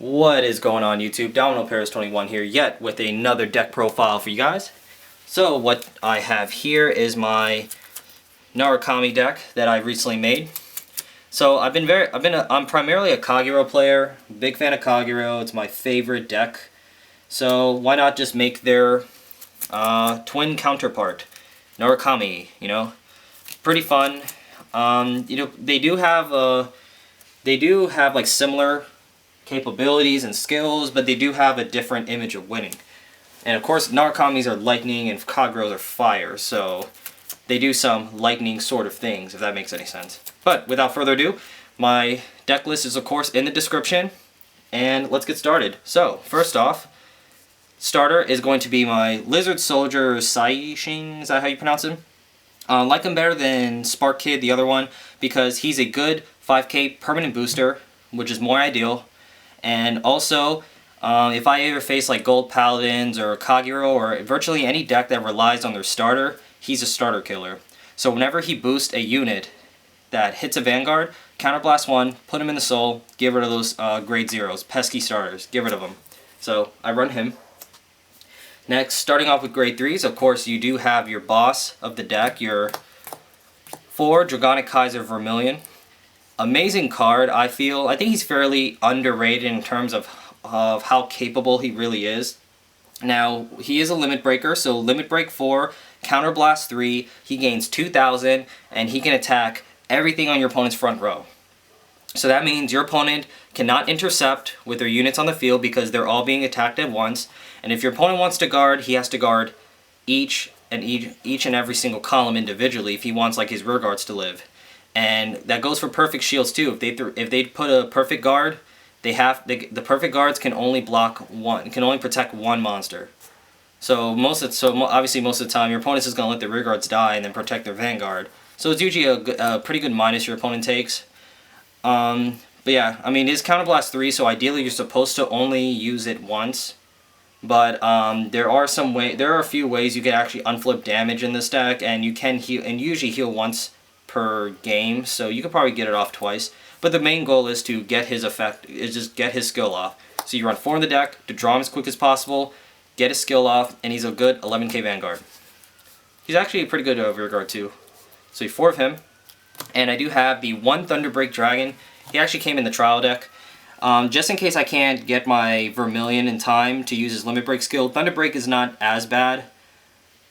What is going on YouTube? Domino Paris 21 here yet with another deck profile for you guys. So what I have here is my Narukami deck that I recently made. So I'm primarily a Kagero player, big fan of Kagero. It's my favorite deck. So why not just make their twin counterpart, Narukami? You know, pretty fun. You know, they do have like similar capabilities and skills, but they do have a different image of winning. And of course, Narukamis are lightning and Kageros are fire, so they do some lightning sort of things, if that makes any sense. But without further ado, my deck list is of course in the description, and let's get started. So, first off, starter is going to be my Lizard Soldier Saishin, is that how you pronounce him? Like him better than Spark Kid, the other one, because he's a good 5k permanent booster, which is more ideal. And also, if I ever face like Guld Paladins or Kagero or virtually any deck that relies on their starter, he's a starter killer. So whenever he boosts a unit that hits a Vanguard, counterblast one, put him in the soul, get rid of those grade zeros, pesky starters, get rid of them. So I run him. Next, starting off with grade 3s, of course you do have your boss of the deck, your 4 Dragonic Kaiser Vermillion. Amazing card, I feel. I think he's fairly underrated in terms of how capable he really is. Now, he is a limit breaker, so limit break 4, counterblast 3, he gains 2,000, and he can attack everything on your opponent's front row. So that means your opponent cannot intercept with their units on the field because they're all being attacked at once. And if your opponent wants to guard, he has to guard each and every single column individually if he wants like his rear guards to live. And that goes for perfect shields too. If they put a perfect guard, the perfect guards can only protect one monster. So obviously most of the time your opponent's just gonna let their rear guards die and then protect their Vanguard. So it's usually a pretty good minus your opponent takes. But yeah, I mean, it's counterblast 3, so ideally you're supposed to only use it once. But there are a few ways you can actually unflip damage in this deck, and you can heal, and usually heal once per game, so you could probably get it off twice. But the main goal is to get his effect, is just get his skill off. So you run 4 in the deck to draw him as quick as possible, get his skill off, and he's a good 11k Vanguard. He's actually a pretty good rear guard too. So 4 of him. And I do have the 1 Thunderbreak Dragon. He actually came in the trial deck. Just in case I can't get my Vermillion in time to use his limit break skill, Thunderbreak is not as bad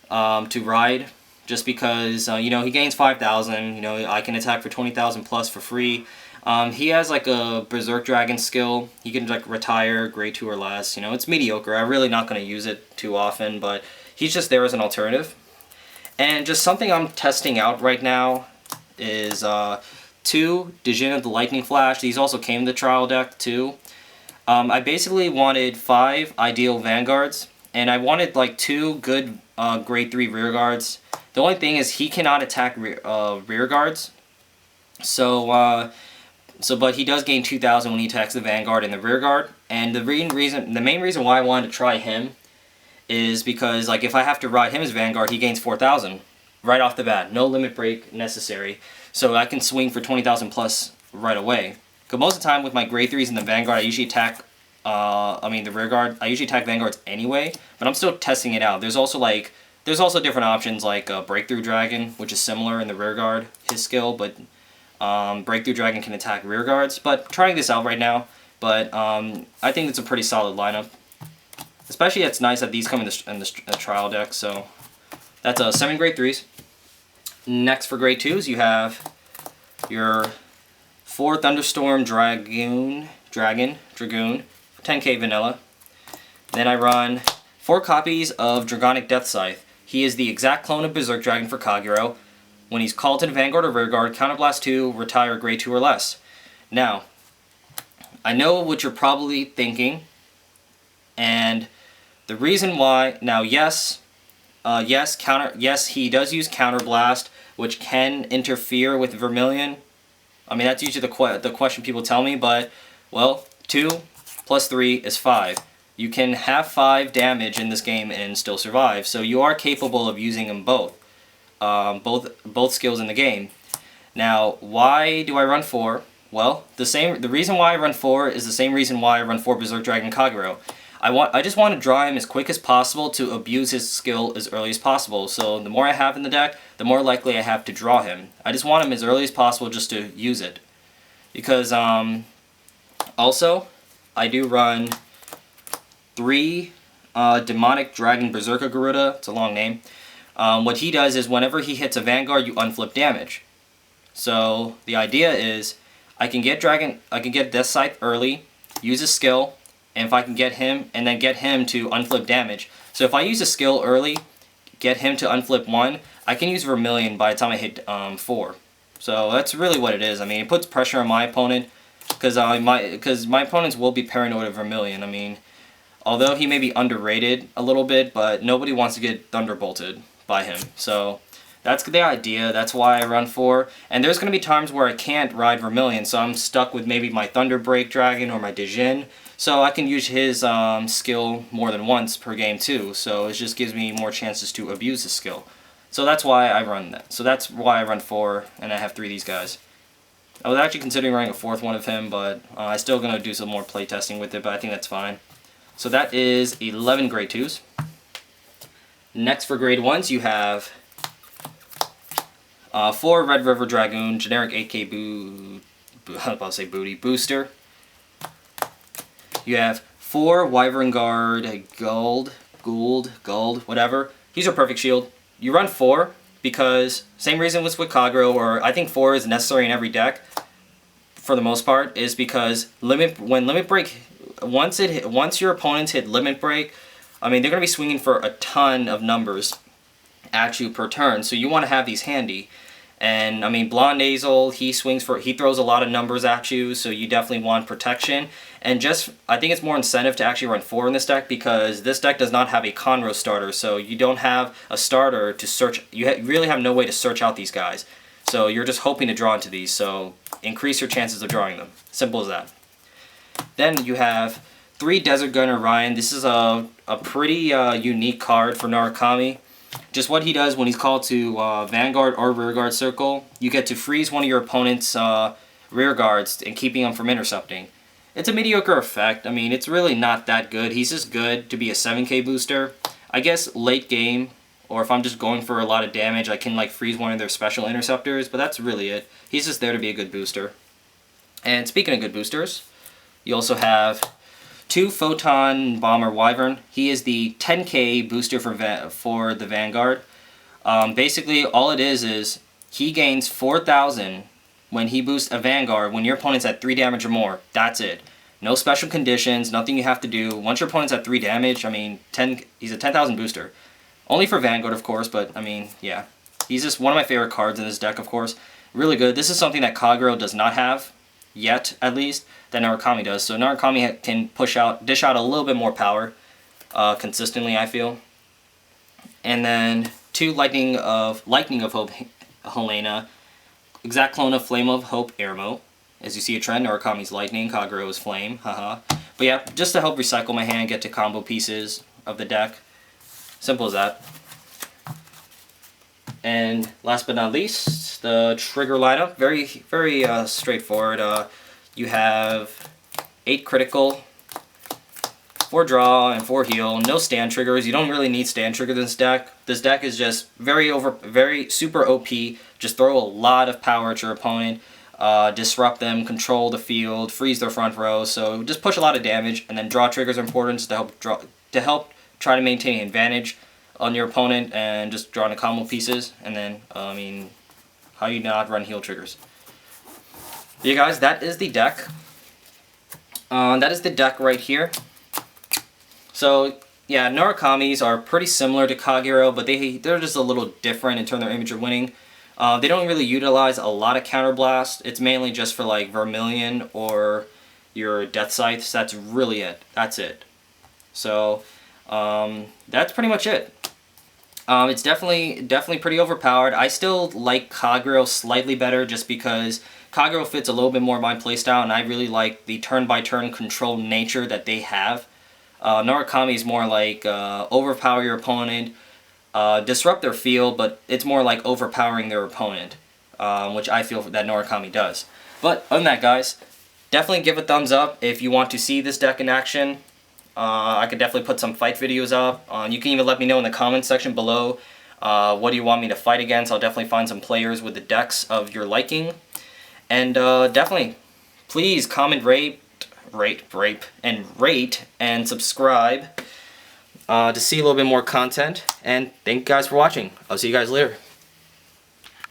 to ride. Just because, you know, he gains 5,000, you know, I can attack for 20,000 plus for free. He has like a Berserker Dragon skill. He can like retire grade 2 or less. You know, it's mediocre. I'm really not going to use it too often, but he's just there as an alternative. And just something I'm testing out right now is 2 Djinn of the Lightning Flash. These also came in the trial deck too. I basically wanted 5 ideal Vanguards, and I wanted like 2 good grade 3 rear guards. The only thing is he cannot attack rear guards, but he does gain 2,000 when he attacks the Vanguard and the rear guard. And the main reason why I wanted to try him is because like if I have to ride him as Vanguard, he gains 4,000 right off the bat, no limit break necessary. So I can swing for 20,000 plus right away. Because most of the time with my grade 3s in the Vanguard, I usually attack, the rear guard. I usually attack Vanguards anyway, but I'm still testing it out. There's also different options like Breakthrough Dragon, which is similar in the rear guard, his skill, but Breakthrough Dragon can attack rear guards. But trying this out right now, but I think it's a pretty solid lineup. Especially it's nice that these come in the trial deck, so that's 7 grade 3s. Next for grade 2s, you have your 4 Thunderstorm Dragoon, 10k vanilla. Then I run 4 copies of Dragonic Deathscythe. He is the exact clone of Berserker Dragon for Kagero. When he's called to the Vanguard or Rearguard, counterblast 2, retire grade 2 or less. Now, I know what you're probably thinking, and the reason why. Now, yes, he does use counterblast, which can interfere with Vermillion. I mean, that's usually the question people tell me, but well, 2 plus 3 is 5. You can have 5 damage in this game and still survive, so you are capable of using them both. Both skills in the game. Now, why do I run 4? Well, the reason why I run 4 is the same reason why I run 4 Berserk Dragon Kagero. I just want to draw him as quick as possible to abuse his skill as early as possible. So the more I have in the deck, the more likely I have to draw him. I just want him as early as possible just to use it. Because also, I do run 3 Demonic Dragon Berserker Garuda. It's a long name. What he does is whenever he hits a Vanguard, you unflip damage. So the idea is I can get Deathscythe early, use a skill, and if I can get him, and then get him to unflip damage. So if I use a skill early, get him to unflip 1, I can use Vermillion by the time I hit 4. So that's really what it is. I mean, it puts pressure on my opponent, because my opponents will be paranoid of Vermillion. I mean, although he may be underrated a little bit, but nobody wants to get thunderbolted by him. So that's the idea. That's why I run 4. And there's going to be times where I can't ride Vermillion, so I'm stuck with maybe my Thunderbreak Dragon or my Djinn. So I can use his skill more than once per game too. So it just gives me more chances to abuse his skill. So that's why I run that. So that's why I run 4, and I have 3 of these guys. I was actually considering running a 4th one of him, but I'm still going to do some more playtesting with it, but I think that's fine. So that is 11 grade 2s. Next for grade 1s, you have 4 Red River Dragoon, generic 8k I was about to say booty, booster. You have 4 Wyvern Guard, Guld, whatever. These are perfect shield. You run 4 because, same reason with Kagero, or I think 4 is necessary in every deck, for the most part, is because when Limit Break, once your opponents hit Limit Break, I mean, they're going to be swinging for a ton of numbers at you per turn, so you want to have these handy. And I mean, Blonde Nasal, he throws a lot of numbers at you, so you definitely want protection. And I think it's more incentive to actually run 4 in this deck, because this deck does not have a Conroe starter, so you don't have a starter to search. You really have no way to search out these guys. So you're just hoping to draw into these, so increase your chances of drawing them. Simple as that. Then you have 3 Desert Gunner Raien. This is a pretty unique card for Narukami. Just what he does when he's called to Vanguard or Rearguard Circle, you get to freeze one of your opponent's rearguards and keeping them from intercepting. It's a mediocre effect. I mean, it's really not that good. He's just good to be a 7k booster. I guess late game, or if I'm just going for a lot of damage, I can like freeze one of their special interceptors, but that's really it. He's just there to be a good booster. And speaking of good boosters, you also have 2 Photon Bomber Wyvern. He is the 10k booster for the Vanguard. Basically, all it is he gains 4,000 when he boosts a Vanguard when your opponent's at 3 damage or more. That's it. No special conditions, nothing you have to do. Once your opponent's at 3 damage, I mean, he's a 10,000 booster. Only for Vanguard, of course, but I mean, yeah. He's just one of my favorite cards in this deck, of course. Really good. This is something that Kagero does not have, yet at least, that Narukami does. So Narukami can dish out a little bit more power consistently, I feel. And then 2 Lightning of Hope Helena, exact clone of Flame of Hope Airmo. As you see a trend, Narukami's Lightning, Kagero's Flame, haha. But yeah, just to help recycle my hand, get to combo pieces of the deck. Simple as that. And last but not least, the trigger lineup. Very, very straightforward. You have 8 critical, 4 draw, and 4 heal. No stand triggers. You don't really need stand triggers in this deck. This deck is just very super OP. Just throw a lot of power at your opponent, disrupt them, control the field, freeze their front row. So just push a lot of damage, and then draw triggers are important to help try to maintain an advantage on your opponent and just drawing the combo pieces. And then I mean, how you not run heal triggers? Yeah, guys, that is the deck. That is the deck right here. So yeah, Narukami's are pretty similar to Kagero, but they're just a little different in terms of their image of winning. They don't really utilize a lot of counterblast. It's mainly just for like Vermillion or your Deathscythe. So that's really it. That's it. So that's pretty much it. It's definitely pretty overpowered. I still like Kagero slightly better just because Kagero fits a little bit more my playstyle, and I really like the turn-by-turn control nature that they have. Narukami is more like overpower your opponent, disrupt their field, but it's more like overpowering their opponent, which I feel that Narukami does. But other than that, guys, definitely give a thumbs up if you want to see this deck in action. I could definitely put some fight videos up. You can even let me know in the comments section below what do you want me to fight against. I'll definitely find some players with the decks of your liking. And definitely, please comment, rate, and subscribe to see a little bit more content. And thank you guys for watching. I'll see you guys later.